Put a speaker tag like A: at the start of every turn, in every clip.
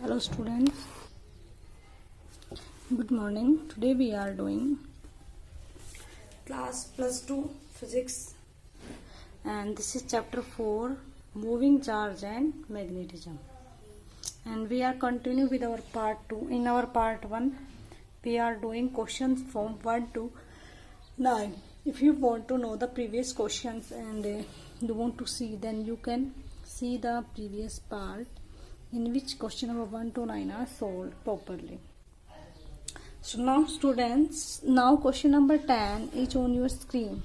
A: Hello students, good morning. Today we are doing class +2 physics and this is chapter 4 moving charge and magnetism, and we are continuing with our part 2. In our part 1 we are doing questions from 1 to 9. If you want to know the previous questions and you want to see, then you can see the previous part in which question number 1 to 9 are solved properly. So now students, now question number 10 is on your screen.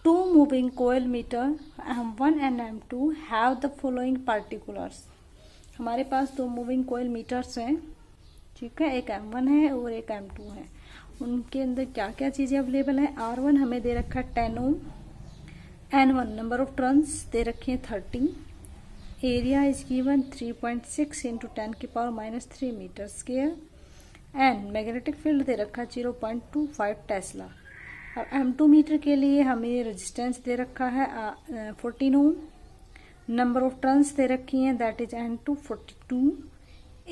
A: Two moving coil meter M1 and M2 have the following particulars. हमारे पास दो moving कोयल metres हैं, ठीक है, एक M1 है और एक M2 है. उनके अंदर क्या क्या चीज़ें अवेलेबल है. R1 हमें दे रखा है 10 ओम, N1 नंबर ऑफ टर्न्स दे रखे हैं 30, एरिया इज गिवन 3.6 इंटू 10 की power -3 metre square, and magnetic field दे रखा 0.25 टेस्ला. और M2 मीटर के लिए हमें रेजिस्टेंस दे रखा है 14 ओम, नंबर ऑफ टर्न्स दे रखी हैं दैट इज N2 42,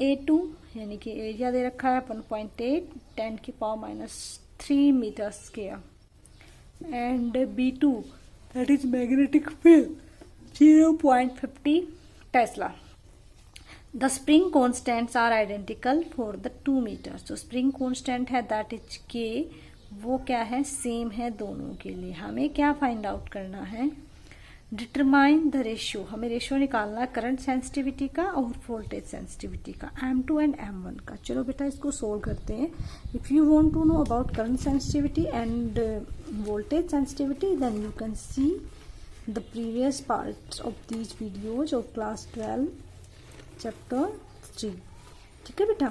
A: A2 यानी कि एरिया दे रखा है 1.8 10 की power -3 metre square, and B2 that is magnetic field 0.50 Tesla. The spring constants are identical for the 2 meters. जो spring constant है that is K, वो क्या है, सेम है दोनों के लिए. हमें क्या फाइंड आउट करना है, डिटरमाइन द रेशियो. हमें रेशियो निकालना है करंट सेंसिटिविटी का और वोल्टेज सेंसिटिविटी का, M2 एंड M1 का. चलो बेटा इसको सोल्व करते हैं. If you want to know about current sensitivity and voltage sensitivity then you can see the previous parts of these videos of class 12 chapter 3. ठीक है बेटा,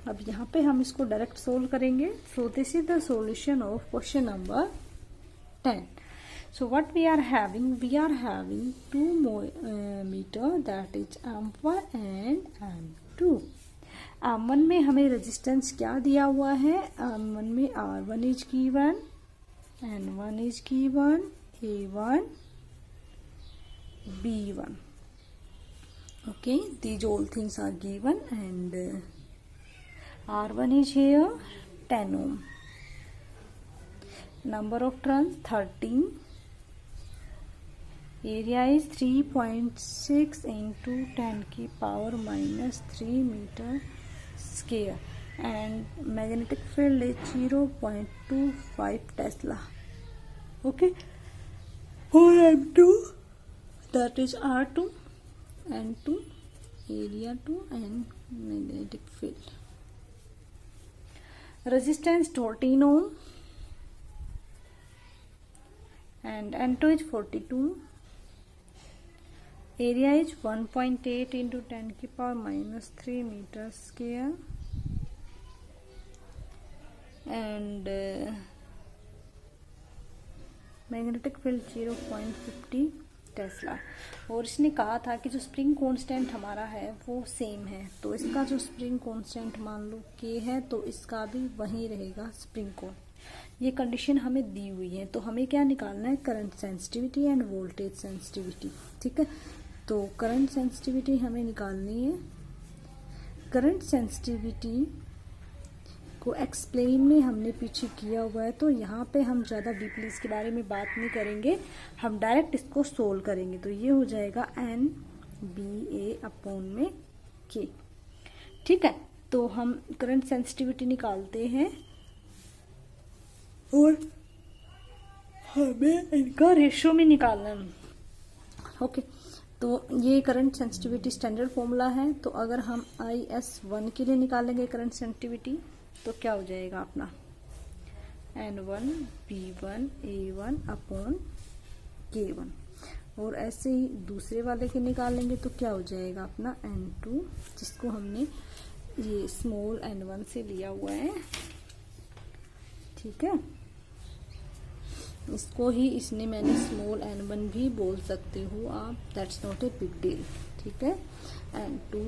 A: अब यहाँ पे हम इसको डायरेक्ट सोल्व करेंगे. So this is the solution of question number 10. So what we are having two meter that is M1 and M2. M1 में हमें रेजिस्टेंस क्या दिया हुआ है, M1 में R1 is given, N1 is given, A1 B1. Okay, these all things are given, and R1 is here 10 ohm, number of turns 13, area is 3.6 into 10 की power -3 meter square, and magnetic field is 0.25 Tesla. Okay, for M2 that is R2, N2, area 2 and magnetic field. Resistance 14 ohm and N2 is 42, area is 1.8 into 10 की power -3 meter square, and magnetic field 0.50 Tesla. और इसने कहा था कि जो spring constant हमारा है वो सेम है, तो इसका जो स्प्रिंग कांस्टेंट मान लो K है तो इसका भी वही रहेगा स्प्रिंग कोण. ये कंडीशन हमें दी हुई है. तो हमें क्या निकालना है, current sensitivity and voltage sensitivity. ठीक है, तो करंट सेंसिटिविटी हमें निकालनी है. करंट सेंसिटिविटी को एक्सप्लेन में हमने पीछे किया हुआ है, तो यहाँ पे हम ज़्यादा डीपली इसके बारे में बात नहीं करेंगे, हम डायरेक्ट इसको सोल्व करेंगे. तो ये हो जाएगा NBA/K. ठीक है, तो हम करंट सेंसिटिविटी निकालते हैं और हमें इनका रेशियो में निकालना है. ओके, तो ये करंट सेंसिटिविटी स्टैंडर्ड फॉर्मूला है. तो अगर हम IS1 के लिए निकालेंगे करंट सेंसिटिविटी तो क्या हो जाएगा अपना N1 B1 A1/K1, और ऐसे ही दूसरे वाले के निकालेंगे तो क्या हो जाएगा अपना N2, जिसको हमने ये स्मॉल N1 से लिया हुआ है. ठीक है, इसको ही इसने मैंने स्मॉल N1 भी बोल सकते हो आप, that's not a big deal. ठीक है, N2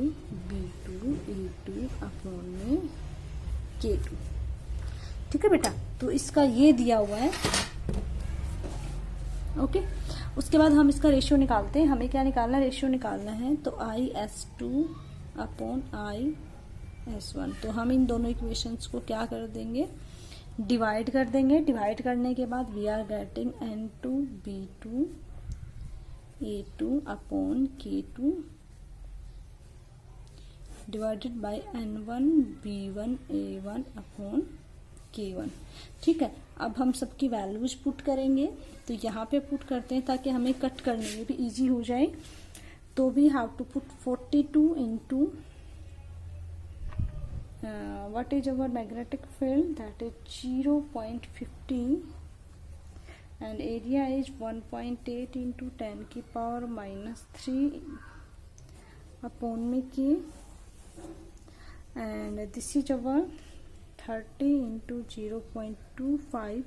A: B2 A2/में K2. ठीक है बेटा, तो इसका ये दिया हुआ है. ओके, उसके बाद हम इसका रेशियो निकालते हैं. हमें क्या निकालना है, रेशियो निकालना है. तो IS2 upon I S one. तो हम इन दोनों इक्वेशंस को क्या कर देंगे, डिवाइड कर देंगे। डिवाइड करने के बाद we are getting N2 B2 A2 upon K2 divided by N1 B1 A1 upon K1। ठीक है, अब हम सबकी वैल्यूज पुट करेंगे। तो यहाँ पे पुट करते हैं ताकि हमें कट करने में भी इजी हो जाए। तो we have to put 42 into what is our magnetic field, that is 0.50 and area is 1.8 into 10 की power -3 upon में K, and this is our 30 into 0.25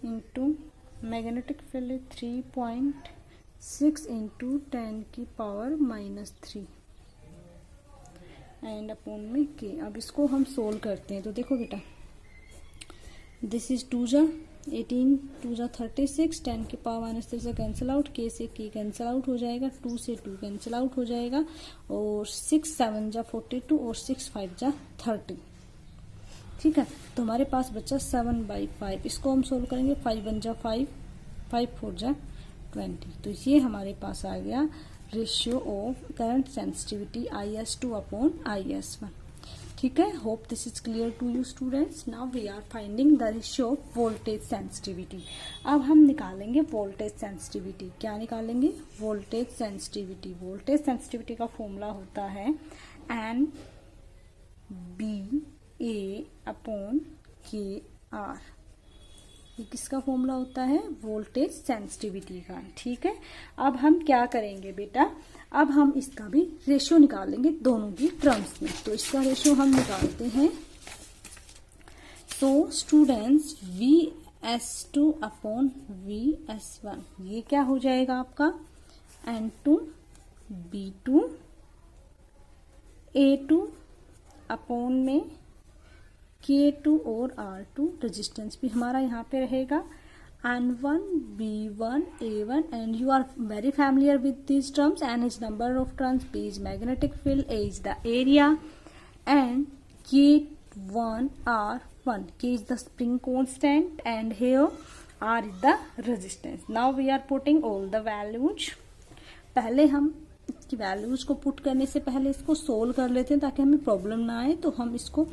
A: into magnetic field is 3.6 into 10 की power -3 and upon में के। अब इसको हम solve करते हैं। तो देखो बेटा, दिस इज 2 जा 18, 2 जा 36, 10 की पावर -3 से कैंसिल आउट, के से के कैंसिल आउट हो जाएगा, 2 से 2 कैंसिल आउट हो जाएगा, और 6 7 जा 42 और 6 5 जा 30। ठीक है, तो हमारे पास बचा 7/5। इसको हम सोल्व करेंगे। 5 1 जा 5, 5 4 जा 20। तो ये हमारे पास आ गया ratio of current sensitivity IS2 upon IS1। ठीक है, hope this is clear to you students. Now we are finding the ratio of voltage sensitivity. अब हम निकालेंगे वोल्टेज सेंसिटिविटी। क्या निकालेंगे? Voltage sensitivity. वोल्टेज सेंसिटिविटी का फॉर्मूला होता है NBA अपॉन KR। ये किसका फॉर्मूला होता है? वोल्टेज सेंसिटिविटी का। ठीक है, अब हम क्या करेंगे बेटा, अब हम इसका भी रेशियो निकालेंगे दोनों की टर्म्स में। तो इसका रेशियो हम निकालते हैं। तो स्टूडेंट्स VS2 अपॉन VS1, ये क्या हो जाएगा आपका? N2 B2 A2 अपॉन में K2 और R2, रेजिस्टेंस भी हमारा यहाँ पे रहेगा, N1 B1 A1, and you are very familiar with these terms. N is number of turns, B is magnetic field, A is the area, and K1 R1, K is the spring constant, and here R is the resistance. Now we are putting all the values. पहले हम इसकी values को put करने से पहले इसको solve कर लेते हैं ताकि हमें प्रॉब्लम ना आए। तो हम इसको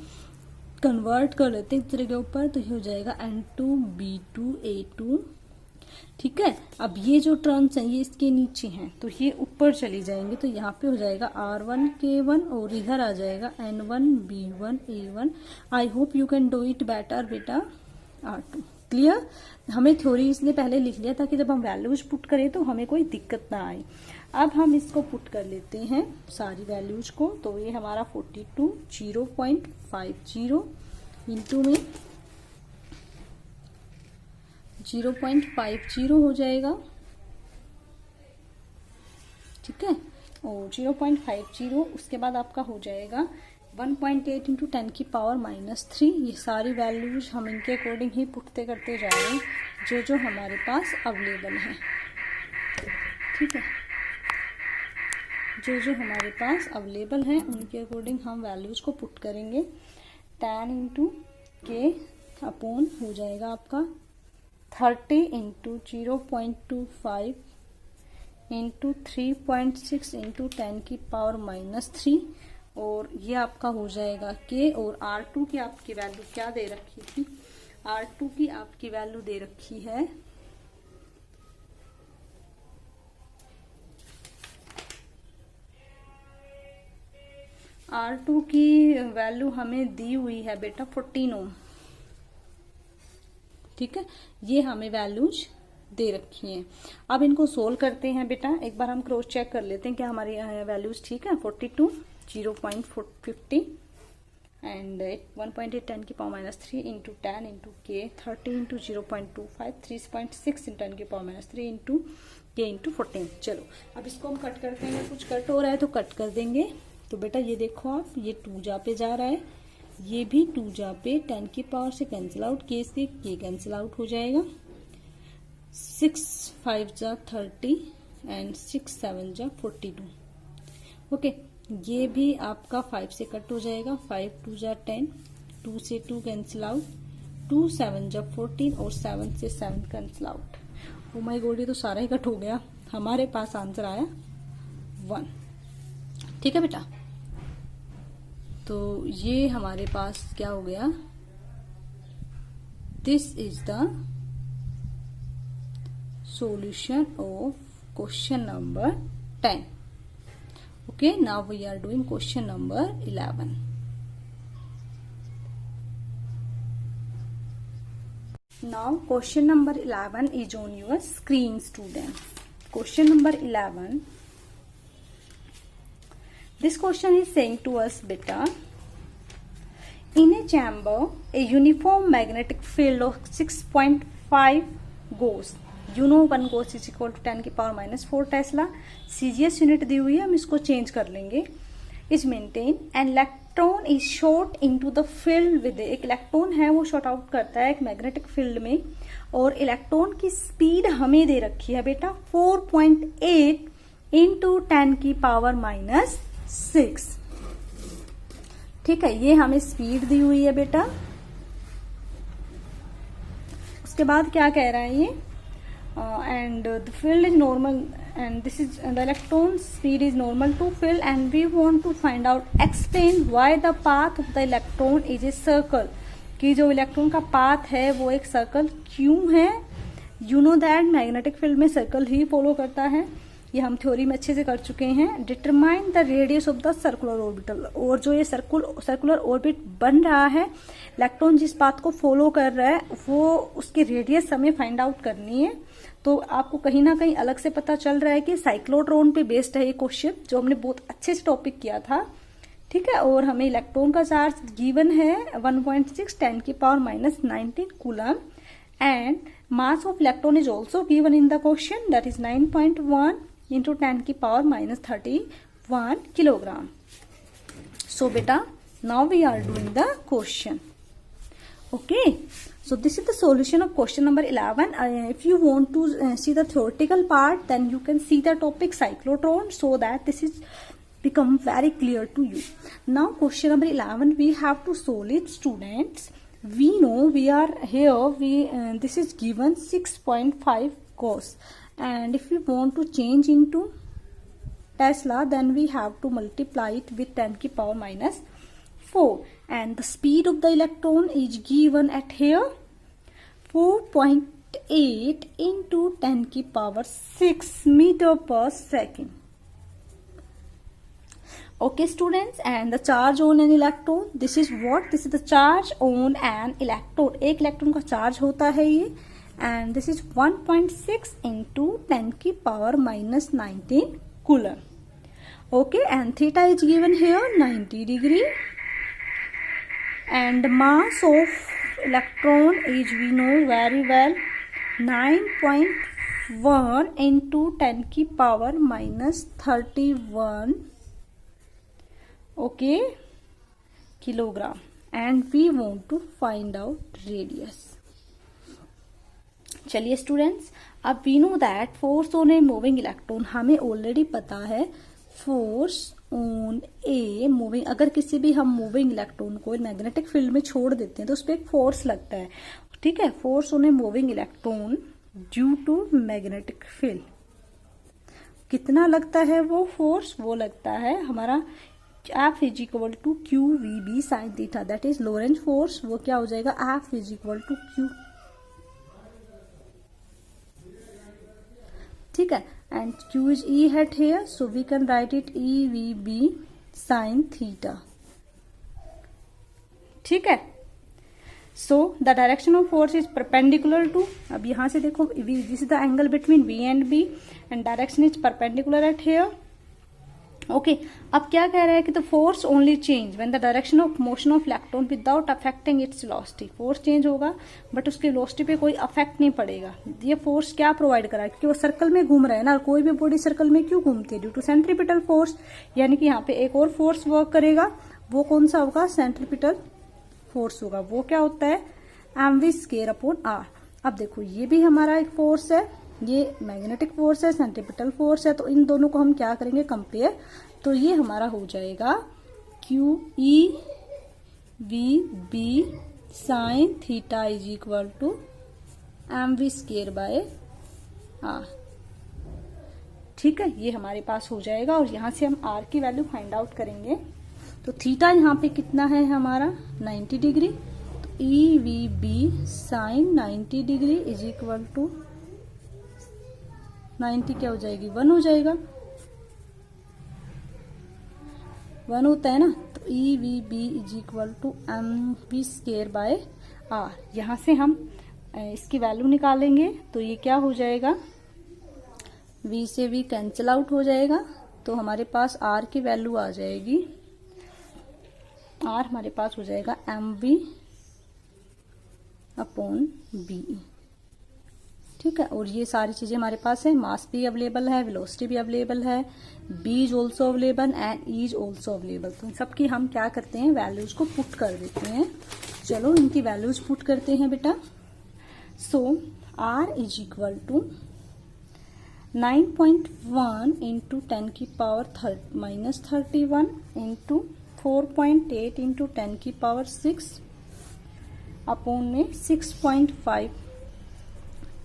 A: कन्वर्ट कर लेते हैं एक दूसरे के ऊपर। तो ये हो जाएगा N2 B2 A2। ठीक है, अब ये जो टर्म्स हैं ये इसके नीचे हैं तो ये ऊपर चली जाएंगे। तो यहाँ पे हो जाएगा R1 K1 और इधर आ जाएगा N1 B1 A1। I hope you can do it better बेटा। R2 clear. हमें थ्योरी इसलिए पहले लिख लिया ताकि जब हम वैल्यूज पुट करें तो हमें कोई दिक्कत ना आए। अब हम इसको पुट कर लेते हैं सारी वैल्यूज को। तो ये हमारा 42 0.50 इंटू में 0.50 हो जाएगा। ठीक है, और 0.50 उसके बाद आपका हो जाएगा 1.8 इंटू 10 की पावर -3। ये सारी वैल्यूज हम इनके अकॉर्डिंग ही पुटते करते जा रहे हैं जो जो हमारे पास अवेलेबल है। ठीक है, जो जो हमारे पास अवेलेबल हैं उनके अकॉर्डिंग हम वैल्यूज को पुट करेंगे। 10 इंटू के अपॉन हो जाएगा आपका 30 इंटू 0.25 इंटू 3.6 इंटू 10 की पावर -3, और ये आपका हो जाएगा के। और R2 की आपकी वैल्यू क्या दे रखी थी? R2 की आपकी वैल्यू दे रखी है R2 की वैल्यू हमें दी हुई है बेटा 14 ओम। ठीक है, ये हमें वैल्यूज दे रखी हैं। अब इनको सोल्व करते हैं बेटा। एक बार हम क्रॉस चेक कर लेते हैं क्या हमारी वैल्यूज ठीक है। 42 0.50 एंड 1.8 10 की पावर -3 इंटू 10 इंटू के 30 इंटू 0.25 3.6 इंटू 10 की पावर -3 इंटू के इंटू 14। चलो अब इसको हम कट करते हैं। कुछ कट हो रहा है तो कट कर देंगे। तो बेटा ये देखो आप, ये 2 जा पे जा रहा है, ये भी 2 जा पे 10 की पावर से कैंसिल आउट, के से के कैंसिल आउट हो जाएगा। 6 5 जा 30 एंड 6 7 जा 42। ओके, ये भी आपका 5 से कट हो जाएगा, 5 2 जा 10, 2 से 2 कैंसिल आउट, 2 7 जा 14 और 7 से 7 cancel out. Oh my God, ये तो सारा ही कट हो गया। हमारे पास आंसर आया 1। ठीक है बेटा, तो ये हमारे पास क्या हो गया, this is the solution of question number 10. Okay, now we are doing question number 11. Now question number 11 is on your screen, students. Question number 11. This question is saying to us, beta, in a chamber a uniform magnetic field of 6.5 goes, you know 1 goes is equal to 10 की power -4 Tesla. CGS unit दी हुई है, हम इसको change कर लेंगे। Is maintain and electron is short into the field with, एक electron है वो शॉर्ट आउट करता है एक मैग्नेटिक फील्ड में, और इलेक्ट्रॉन की स्पीड हमें दे रखी है बेटा 4.8 इंटू 10 की पावर -6। ठीक है, ये हमें स्पीड दी हुई है बेटा। उसके बाद क्या कह रहा है ये, and the field is normal and this is the electron speed is normal to field and we want to find out, explain why the path of the electron is a circle, कि जो electron का path है वो एक circle क्यों है। You know that magnetic field में circle ही follow करता है, ये हम थ्योरी में अच्छे से कर चुके हैं। Determine the radius of the circular orbital, और जो ये सर्कुलर ऑर्बिट बन रहा है, इलेक्ट्रॉन जिस पाथ को फॉलो कर रहा है वो उसकी रेडियस हमें फाइंड आउट करनी है। तो आपको कहीं ना कहीं अलग से पता चल रहा है कि साइक्लोट्रॉन पे बेस्ड है ये क्वेश्चन, जो हमने बहुत अच्छे से टॉपिक किया था। ठीक है, और हमें इलेक्ट्रॉन का चार्ज गिवन है 1.6 10 की power -19 coulomb, and mass of electron is also given in the question, that is 9.1 into 10 की पावर -31 किलोग्राम। सो बेटा, now we are doing the question. Okay, so this is the solution of question number 11. If you want to see the theoretical part, then you can see the topic cyclotron, so that this is become very clear to you. Now question number 11 we have to solve it, students. We know we are here, this is given 6.5 cos, and if we want to change into Tesla, then we have to multiply it with 10 की power -4, and the speed of the electron is given at here 4.8 into 10 की power 6 metre पर second. Okay students, and the charge on an electron, this is what, this is the charge on an electron, एक electron का charge होता है ये, and this is 1.6 into 10 की power -19 coulomb. Okay, and theta is given here 90 degree, and mass of electron is, we know very well, 9.1 into 10 की power -31 okay kilogram, and we want to find out radius। चलिए students, अब we know that force on a moving electron, हमें already पता है force on a moving, अगर किसी भी हम मूविंग इलेक्ट्रॉन को मैग्नेटिक फील्ड में छोड़ देते हैं तो उस पर एक फोर्स लगता है। ठीक है, force on a moving electron due to magnetic field कितना लगता है वो फोर्स, वो लगता है हमारा F is equal to q v B sine theta, that is Lorentz force. वो क्या हो जाएगा, F is equal to q. ठीक है, and q is E hat here, so we can write it EVB sin theta। ठीक है, so the direction of force is perpendicular to, अब यहां से देखो this is the angle between V and B and direction is perpendicular at here। Okay, अब क्या कह रहा है कि the force only change when the direction of motion of electron without affecting its velocity. Force change होगा but उसके velocity पे कोई अफेक्ट नहीं पड़ेगा। ये फोर्स क्या प्रोवाइड करा है, क्योंकि वो सर्कल में घूम रहा है ना, कोई भी बॉडी सर्कल में क्यों घूमती है, ड्यू टू सेंट्रीपिटल फोर्स, यानी कि यहाँ पे एक और फोर्स वर्क करेगा। वो कौन सा होगा, सेंट्रीपिटल फोर्स होगा। वो क्या होता है, mv स्क्वायर अपॉन r। अब देखो ये भी हमारा एक फोर्स है, ये मैग्नेटिक फोर्स है, सेंट्रीपिटल फोर्स है, तो इन दोनों को हम क्या करेंगे, कंपेयर तो ये हमारा हो जाएगा q e v B sine theta is equal to m v square by r. ठीक है, ये हमारे पास हो जाएगा और यहां से हम आर की वैल्यू फाइंड आउट करेंगे। तो थीटा यहाँ पे कितना है हमारा 90 डिग्री, तो e v B sine 90 degree is equal to 90 क्या हो जाएगी 1 हो जाएगा, 1 होता है ना। तो e v B is equal to m v square by r. यहां से हम इसकी वैल्यू निकालेंगे तो ये क्या हो जाएगा, v से v कैंसिल आउट हो जाएगा। तो हमारे पास r की वैल्यू आ जाएगी, r हमारे पास हो जाएगा mv अपॉन बी। ठीक है, और ये सारी चीजें हमारे पास है, मास भी अवेलेबल है, वेलोसिटी भी अवेलेबल है, b is also available and e is also available. तो इन सबकी हम क्या करते हैं, वैल्यूज को पुट कर देते हैं। चलो इनकी वैल्यूज पुट करते हैं बेटा। So r is equal to 9.1 into 10 की पावर माइनस 31 इंटू 4.8 इंटू 10 की पावर 6 अपॉन में 6.5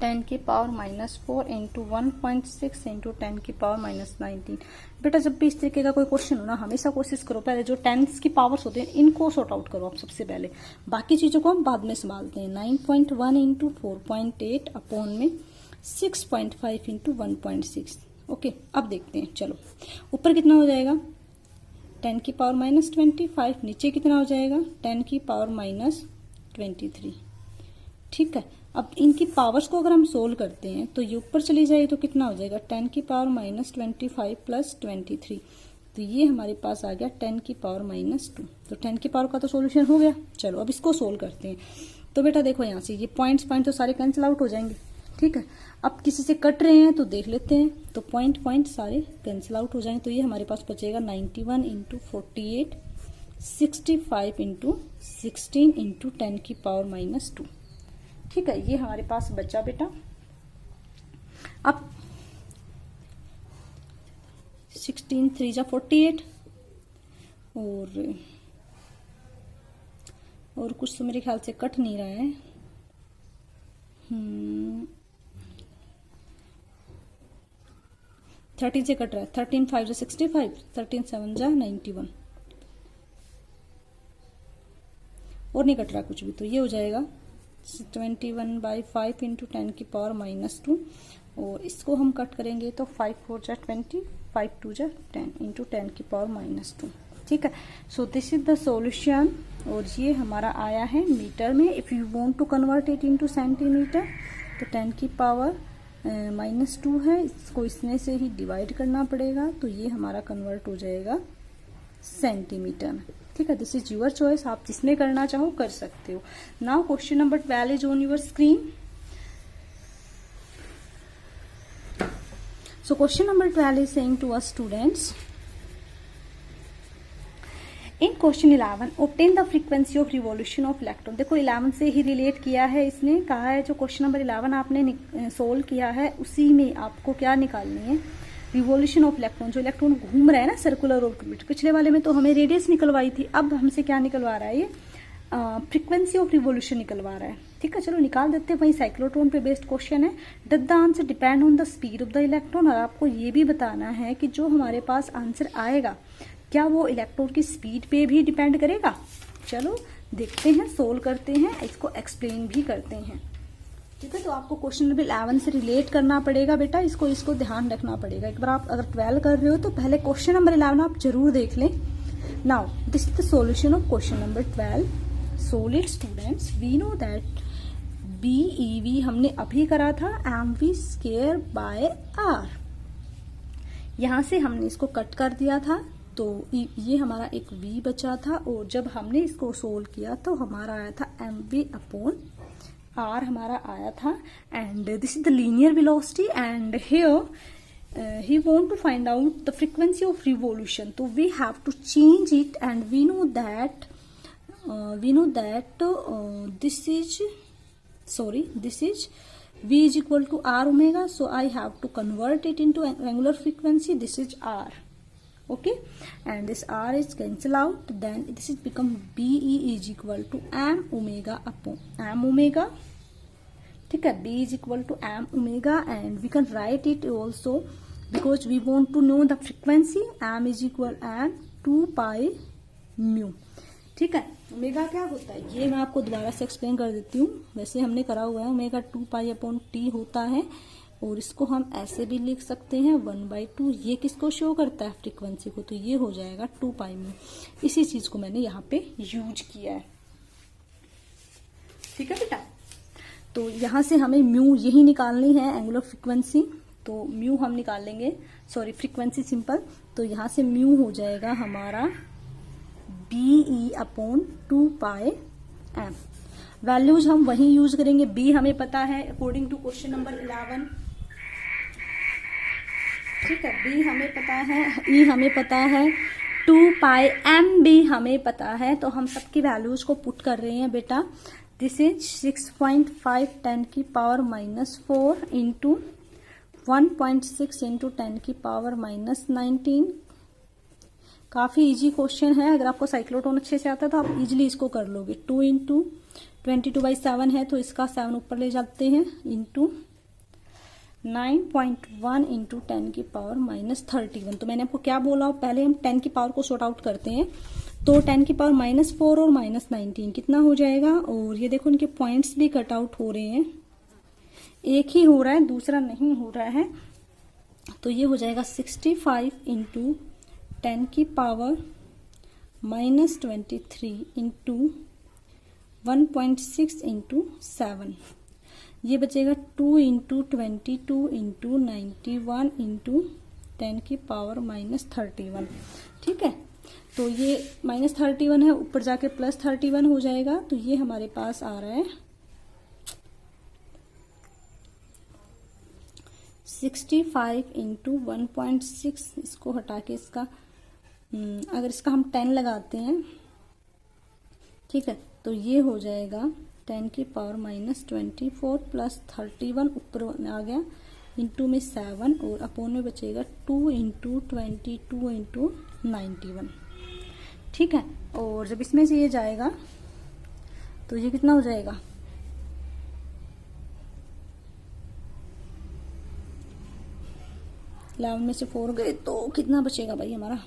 A: 10 की पावर माइनस 4 इंटू 1.6 इंटू 10 की पावर माइनस 19। बेटा जब भी इस तरीके का कोई क्वेश्चन हो ना, हमेशा कोशिश करो पहले जो टेंस की पावर्स होते हैं इनको सॉर्ट आउट करो आप सबसे पहले, बाकी चीजों को हम बाद में संभालते हैं। 9.1 इंटू 4.8 अपॉन में 6.5 इंटू 1.6। ओके, अब देखते हैं। चलो ऊपर कितना हो जाएगा 10 की पावर माइनस 25, नीचे कितना हो जाएगा 10 की पावर माइनस 23। ठीक है, अब इनकी पावर्स को अगर हम सोल्व करते हैं तो ये ऊपर चली जाएगी तो कितना हो जाएगा 10 की पावर माइनस 25 प्लस 23। तो ये हमारे पास आ गया 10 की पावर माइनस 2। तो 10 की पावर का तो सॉल्यूशन हो गया। चलो अब इसको सोल्व करते हैं। तो बेटा देखो यहाँ से ये पॉइंट तो सारे कैंसिल आउट हो जाएंगे। ठीक है, अब किसी से कट रहे हैं तो देख लेते हैं, तो पॉइंट सारे कैंसिल आउट हो जाएंगे। तो ये हमारे पास बचेगा 91 इंटू 48, 65 इंटू 16 इंटू 10 की पावर माइनस 2। ठीक है, ये हमारे पास बचा बेटा। अब 16 3 जा 48 और कुछ तो मेरे ख्याल से कट नहीं रहा है। 13 से कट रहा है, 13 5 जा 65, 13 7 जा 91 और नहीं कट रहा कुछ भी। तो ये हो जाएगा 21/5 इंटू 10 की पावर माइनस 2 और इसको हम कट करेंगे तो 5 4 जा 20, 5 2 जा 10 इंटू 10 की पावर माइनस 2। ठीक है, so this is the solution और ये हमारा आया है मीटर में। If you want to convert it into centimetre तो 10 की पावर माइनस 2 है, इसको इसमें से ही डिवाइड करना पड़ेगा तो ये हमारा कन्वर्ट हो जाएगा सेंटीमीटर में। ठीक है, दिस इज यूर चॉइस, आप जिसमें करना चाहो कर सकते हो। Now question number 12 is on your screen. So question number 12 is saying to us students, in question 11 obtain the frequency of revolution of electron. देखो 11 से ही रिलेट किया है इसने, कहा है जो क्वेश्चन नंबर 11 आपने सोल्व किया है उसी में आपको क्या निकालनी है, रिवॉल्यूशन ऑफ इलेक्ट्रॉन। जो इलेक्ट्रॉन घूम रहा है ना सर्कुलर ऑर्बिट, पिछले वाले में तो हमें रेडियस निकलवाई थी, अब हमसे क्या निकलवा रहा है ये फ्रीक्वेंसी ऑफ रिवॉल्यूशन निकलवा रहा है। ठीक है, चलो निकाल देते हैं। वही साइक्लोट्रॉन पे बेस्ड क्वेश्चन है। Does the answer depend on the speed of the electron. और आपको ये भी बताना है कि जो हमारे पास आंसर आएगा क्या वो इलेक्ट्रॉन की स्पीड पे भी डिपेंड करेगा। चलो देखते हैं, सोल्व करते हैं, इसको एक्सप्लेन भी करते हैं। ठीक है, तो आपको क्वेश्चन नंबर 11 से रिलेट करना पड़ेगा बेटा, इसको ध्यान रखना पड़ेगा। एक बार आप अगर 12 कर रहे हो तो पहले क्वेश्चन नंबर 11 आप जरूर देख लें। Now this is the solution of question number 12। Solid students, we know that BeV हमने अभी करा था mv स्क्वायर बाय r। यहां से हमने इसको कट कर दिया था तो ये हमारा एक v बचा था और जब हमने इसको सोल्व किया तो हमारा आया था mv अपॉन r हमारा आया था। And this is the linear velocity and here he want to find out the frequency of revolution, so we have to change it and we know that this is v is equal to r omega, so I have to convert it into angular frequency. This is r, Okay, and this r is cancel out, then this is become be is equal to m omega upon m omega. ठीक है, b is equal to m omega, and we can write it also because we want to know the frequency. m is equal m 2 pi mu. ठीक है, omega क्या होता है ये मैं आपको दोबारा से एक्सप्लेन कर देती हूँ, वैसे हमने करा हुआ है। ओमेगा 2 पाई अपॉन टी होता है, और इसको हम ऐसे भी लिख सकते हैं 1/2। ये किसको शो करता है, फ्रीक्वेंसी को, तो ये हो जाएगा 2 पाई में। इसी चीज को मैंने यहाँ पे यूज किया है। ठीक है बेटा, तो यहाँ से हमें म्यू यही निकालनी है, एंगुलर फ्रीक्वेंसी। तो म्यू हम निकाल लेंगे, सॉरी फ्रीक्वेंसी सिंपल। तो यहाँ से म्यू हो जाएगा हमारा BE upon 2 pi m। Values हम वही यूज करेंगे। B हमें पता है अकॉर्डिंग टू क्वेश्चन नंबर 11। ठीक है, B हमें पता है, E हमें पता है, 2 पाई m भी हमें पता है। तो हम सबकी वैल्यूज को पुट कर रहे हैं बेटा। दिस इज 6.5 10 की पावर -4 इंटू 1.6 इंटू 10 की पावर -19। काफी इजी क्वेश्चन है, अगर आपको साइक्लोटोन अच्छे से आता है तो आप इजीली इसको कर लोगे। 2 इंटू 22/7 है, तो इसका 7 ऊपर ले जाते हैं, इंटू 9.1 इंटू 10 की पावर -31। तो मैंने आपको क्या बोला, पहले हम 10 की पावर को सॉर्ट आउट करते हैं। तो 10 की पावर -4 और -19 कितना हो जाएगा, और ये देखो इनके पॉइंट्स भी कट आउट हो रहे हैं, एक ही हो रहा है दूसरा नहीं हो रहा है। तो ये हो जाएगा 65 इंटू 10 की पावर -23 इंटू 1.6 इंटू 7। ये बचेगा 2 इंटू 22 इंटू 91 इंटू 10 की पावर -31। ठीक है, तो ये -31 है, ऊपर जाके +31 हो जाएगा। तो ये हमारे पास आ रहा है 65 इंटू 1.6। इसको हटा के इसका अगर इसका हम 10 लगाते हैं, ठीक है, तो ये हो जाएगा 10 की पावर -24 प्लस 31 ऊपर आ गया, इंटू में 7 और अपोन में बचेगा 2 इंटू 22 इंटू 91। ठीक है, और जब इसमें से ये जाएगा तो ये कितना हो जाएगा, इलेवन में से 4 गए तो कितना बचेगा भाई हमारा,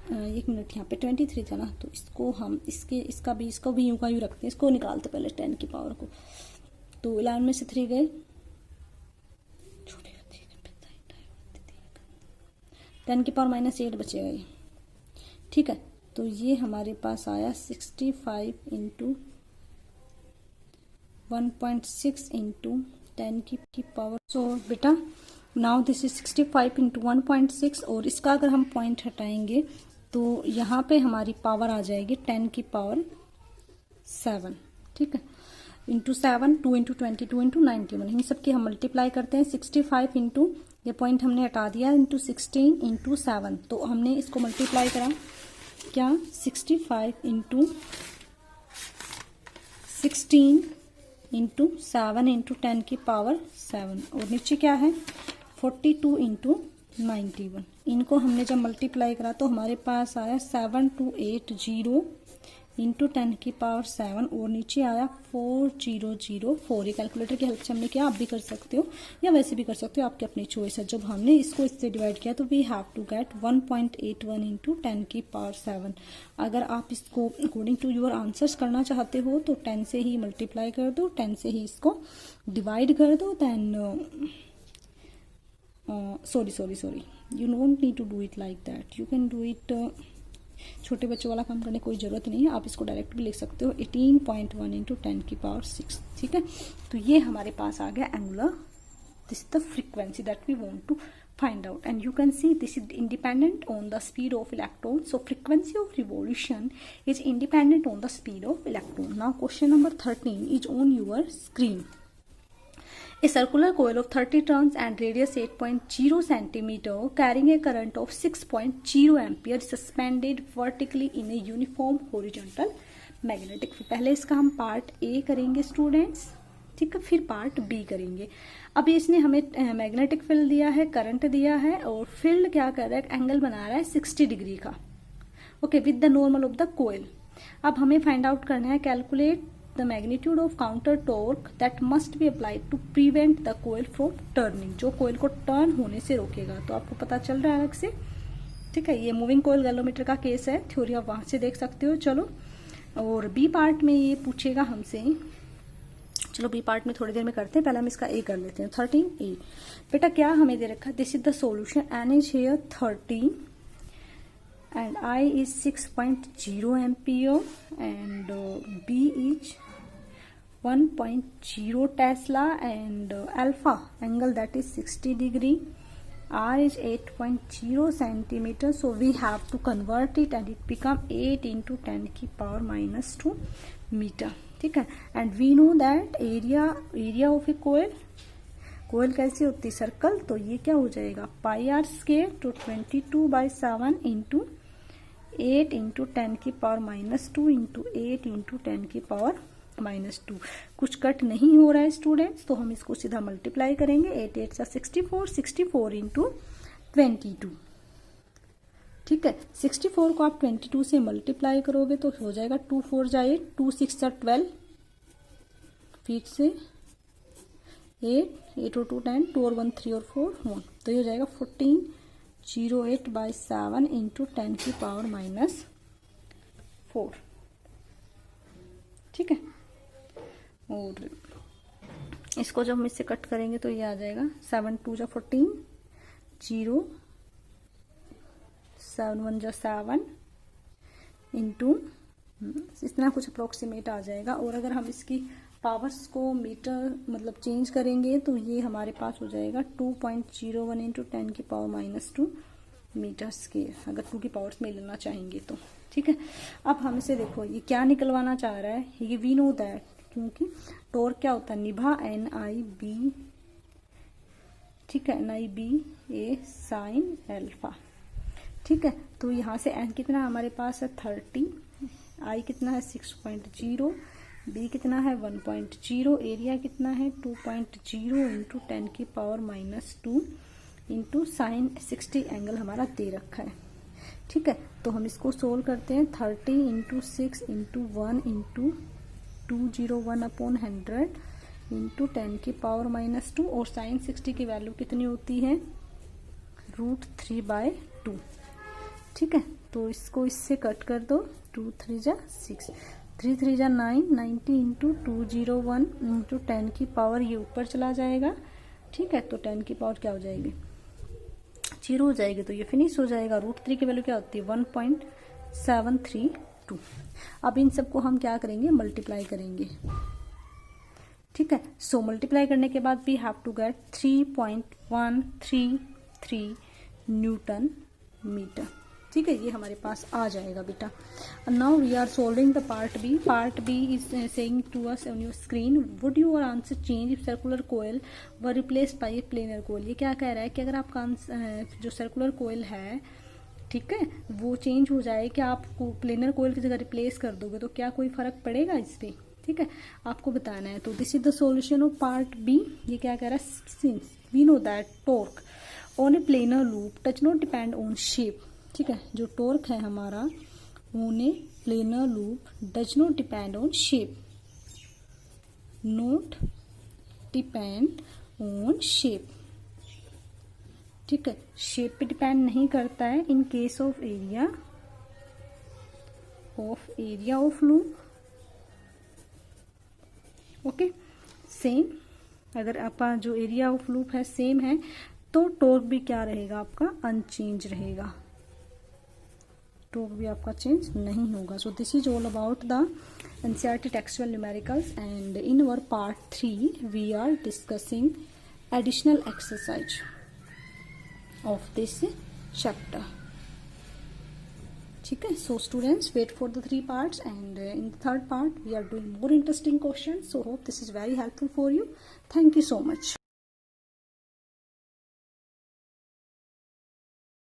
A: 1 मिनट, यहाँ पे 23 था ना, तो इसको हम इसको भी यूं का यूं रखते हैं, इसको निकालते पहले 10 की पावर को। तो 11 में से 3 गए, 10 की पावर -8 बचेगा ये। ठीक है, तो ये हमारे पास आया 65 इंटू 1.6 इंटू 10 की पावर। सो बेटा नाउ दिस इज 65 इंटू 1.6, और इसका अगर हम पॉइंट हटाएंगे तो यहाँ पे हमारी पावर आ जाएगी 10 की पावर 7। ठीक है, इंटू 7, 2 इंटू 22 इंटू 91, इन सबकी हम मल्टीप्लाई करते हैं। 65 इंटू, ये पॉइंट हमने हटा दिया, इंटू 16 इंटू 7। तो हमने इसको मल्टीप्लाई करा क्या, 65 इंटू 16 इंटू 7 इंटू 10 की पावर 7, और नीचे क्या है 42 इंटू 91। इनको हमने जब मल्टीप्लाई करा तो हमारे पास आया 7280 इंटू 10 की पावर 7, और नीचे आया 4004। ये कैलकुलेटर की हेल्प से हमने किया, आप भी कर सकते हो या वैसे भी कर सकते हो, आपकी अपनी चॉइस है। जब हमने इसको इससे डिवाइड किया तो we have to get 1.81 into 10 की पावर 7। अगर आप इसको अकॉर्डिंग टू योर आंसर्स करना चाहते हो तो 10 से ही मल्टीप्लाई कर दो, 10 से ही इसको डिवाइड कर दो, then sorry, you don't need to do it like that, you can do it छोटे बच्चों वाला काम करने की कोई जरूरत नहीं है, आप इसको डायरेक्ट भी लिख सकते हो 18.1 इंटू 10 की पावर 6। ठीक है, तो ये हमारे पास आ गया angular, this is the frequency that we want to find out, and you can see this is independent on the speed of electron. So frequency of revolution is independent on the speed of electron. Now question number 13 is on your screen. A circular coil of 30 turns and radius 8.0 centimeter carrying a current of 6.0 ampere suspended vertically in a uniform horizontal magnetic field. पहले इसका हम part A करेंगे students, ठीक है, फिर part B करेंगे। अब इसने हमें मैग्नेटिक फील्ड दिया है, करंट दिया है, और फील्ड क्या कर रहा है, एंगल बना रहा है 60 डिग्री का, okay, with the normal of the coil. अब हमें फाइंड आउट करना है, calculate the magnitude of counter torque that must be applied to prevent the coil from turning, जो कोयल को टर्न होने से रोकेगा। तो आपको पता चल रहा है अलग से, ठीक है। ये मूविंग कोयल गैल्वेमीटर का केस है, थ्योरी आप वहां से देख सकते हो। चलो, और बी पार्ट में ये पूछेगा हमसे, चलो बी पार्ट में थोड़ी देर में करते हैं, पहले हम इसका ए कर लेते हैं। 13A बेटा क्या हमें दे रखा है, this is the solution, n is here 13 and I is 6.0 ampere and B is 1.0 Tesla and alpha angle that is 60 degree, R is 8.0 centimeter, so we have to convert it and it become 8 into 10 की power minus 2 meter, ठीक है। and we know that area of a कोयल कैसी होती है, circle, तो ये क्या हो जाएगा, पाई आर स्क्वायर तो 22/7 इंटू 8 इंटू 10 की पावर माइनस 2 इंटू 8 इंटू 10 की पावर माइनस 2। कुछ कट नहीं हो रहा है स्टूडेंट्स, तो हम इसको सीधा मल्टीप्लाई करेंगे, 8 8 सा 64, 64 इंटू 22, ठीक है। 64 को आप 22 से मल्टीप्लाई करोगे तो हो जाएगा 2 4 जा 8, 2 6 जा 12, फिर से 8 8 और 2 10, 2 और 1 3 और 4 1, तो ये हो जाएगा 1408/7 इंटू 10 की पावर माइनस 4, ठीक है। और इसको जब हम इससे कट करेंगे तो ये आ जाएगा 7 2 जा 14, 0 7 1 जा 7 इंटू इतना कुछ अप्रोक्सीमेट आ जाएगा। और अगर हम इसकी पावर्स को मीटर मतलब चेंज करेंगे तो ये हमारे पास हो जाएगा 2.01 इंटू 10 की पावर माइनस 2 मीटर स्क्वायर, अगर 2 की पावर्स में लेना चाहेंगे तो, ठीक है। अब हम इसे देखो, ये क्या निकलवाना चाह रहा है, ये वी नो दैट, क्योंकि टॉर्क क्या होता है, निभा NIB, ठीक है, NIB ए साइन एल्फा, ठीक है। तो यहाँ से n कितना हमारे पास है 30, I कितना है 6.0, B कितना है 1.0, एरिया कितना है 2.0 इंटू 10 की power minus 2 into sine 60 angle हमारा दे रखा है, ठीक है। तो हम इसको सोल्व करते हैं, 30 इंटू 6 इंटू 1 इंटू 201/100 इंटू 10 की पावर माइनस 2, और साइन 60 की वैल्यू कितनी होती है √3/2, ठीक है। तो इसको इससे कट कर दो, 2 3 जा 6, 3 3 जा 9, 90 इंटू 201 इंटू 10 की पावर ये ऊपर चला जाएगा, ठीक है। तो 10 की पावर क्या हो जाएगी 0 हो जाएगी, तो ये फिनिश हो जाएगा। √3 की वैल्यू क्या होती है 1.732। अब इन सबको हम क्या करेंगे, मल्टीप्लाई करेंगे, ठीक है। सो मल्टीप्लाई करने के बाद we have to get 3.133 newton metre, ठीक है। ये हमारे पास आ जाएगा बेटा। Now we are solving the part B. Part B is saying to us on your screen, would your answer change if circular coil were replaced by a planar coil. ये क्या कह रहा है कि अगर आपका जो सर्कुलर कोयल है, ठीक है, वो चेंज हो जाए, कि आप प्लेनर कोयल की जगह रिप्लेस कर दोगे तो क्या कोई फर्क पड़ेगा इस पर, ठीक है, आपको बताना है। तो this is the solution of part B. ये क्या कह रहा है, since we know that torque on a planar loop does not depend on shape, ठीक है। जो टॉर्क है हमारा on a planar loop does not depend on shape, not depend on shape, ठीक है, शेप पे डिपेंड नहीं करता है। In case of area of loop, okay, same, अगर आपका जो एरिया ऑफ लूप है सेम है तो टॉर्क भी क्या रहेगा आपका, अनचेंज रहेगा, टॉर्क भी आपका चेंज नहीं होगा। सो this is all about the NCERT textual numericals, and in our part 3 we are discussing additional exercise of this chapter, ठीक है। So students, wait for the 3 parts, and in the 3rd part we are doing more interesting questions. So hope this is very helpful for you. Thank you so much.